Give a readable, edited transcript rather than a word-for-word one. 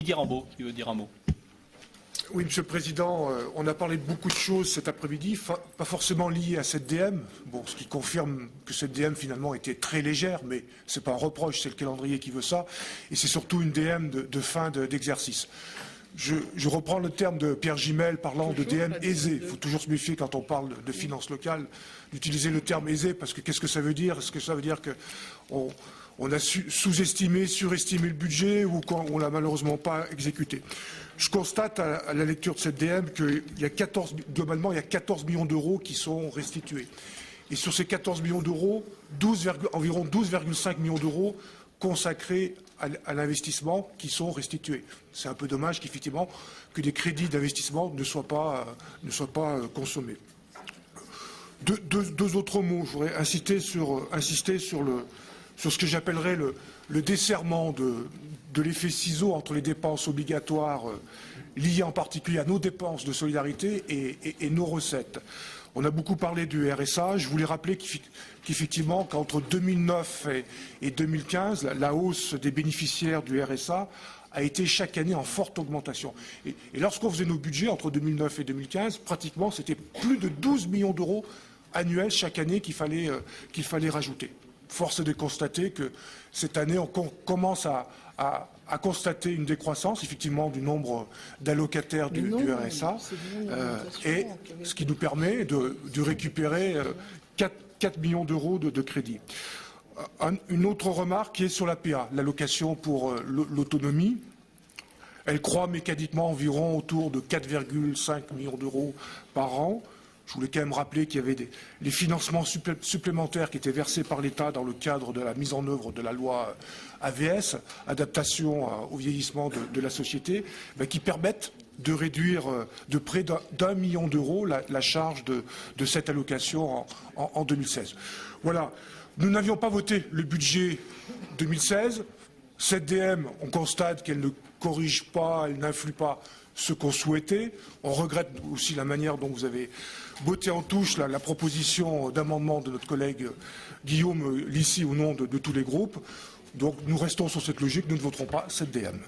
Guirambeau qui veut dire un mot. Oui, Monsieur le Président, on a parlé de beaucoup de choses cet après-midi, pas forcément liées à cette DM, ce qui confirme que cette DM finalement était très légère, mais ce n'est pas un reproche, c'est le calendrier qui veut ça, et c'est surtout une DM de fin d'exercice. Je reprends le terme de Pierre Gimel parlant de DM aisée. Il faut toujours se méfier quand on parle de finances locales d'utiliser le terme aisé, parce que qu'est-ce que ça veut dire? Est-ce que ça veut dire qu'on a sous-estimé, surestimé le budget ou qu'on ne l'a malheureusement pas exécuté? Je constate à la lecture de cette DM qu'il y a globalement, il y a 14 millions d'euros qui sont restitués. Et sur ces 14 millions d'euros, environ 12,5 millions d'euros consacrés à l'investissement qui sont restitués. C'est un peu dommage qu'effectivement que des crédits d'investissement ne soient pas consommés. Deux autres mots. Je voudrais insister sur ce que j'appellerais le desserrement de l'effet ciseau entre les dépenses obligatoires liées en particulier à nos dépenses de solidarité et nos recettes. On a beaucoup parlé du RSA. Je voulais rappeler qu'effectivement, qu'entre 2009 et 2015, la hausse des bénéficiaires du RSA a été chaque année en forte augmentation. Et lorsqu'on faisait nos budgets entre 2009 et 2015, pratiquement, c'était plus de 12 millions d'euros annuels chaque année qu'il fallait rajouter. Force est de constater que cette année, on commence à constater une décroissance, effectivement, du nombre d'allocataires du RSA, et ce qui nous permet de récupérer 4 millions d'euros de crédit. Une autre remarque qui est sur l'APA, l'allocation pour l'autonomie. Elle croît mécaniquement environ autour de 4,5 millions d'euros par an. Je voulais quand même rappeler qu'il y avait les financements supplémentaires qui étaient versés par l'État dans le cadre de la mise en œuvre de la loi AVS, adaptation au vieillissement de la société, qui permettent de réduire de près d'1 million d'euros la charge de cette allocation en 2016. Voilà. Nous n'avions pas voté le budget 2016. Cette DM, on constate qu'elle ne corrige pas, elle n'influe pas ce qu'on souhaitait. On regrette aussi la manière dont vous avez botté en touche la proposition d'amendement de notre collègue Guillaume Lissi au nom de tous les groupes. Donc nous restons sur cette logique, nous ne voterons pas cette DM.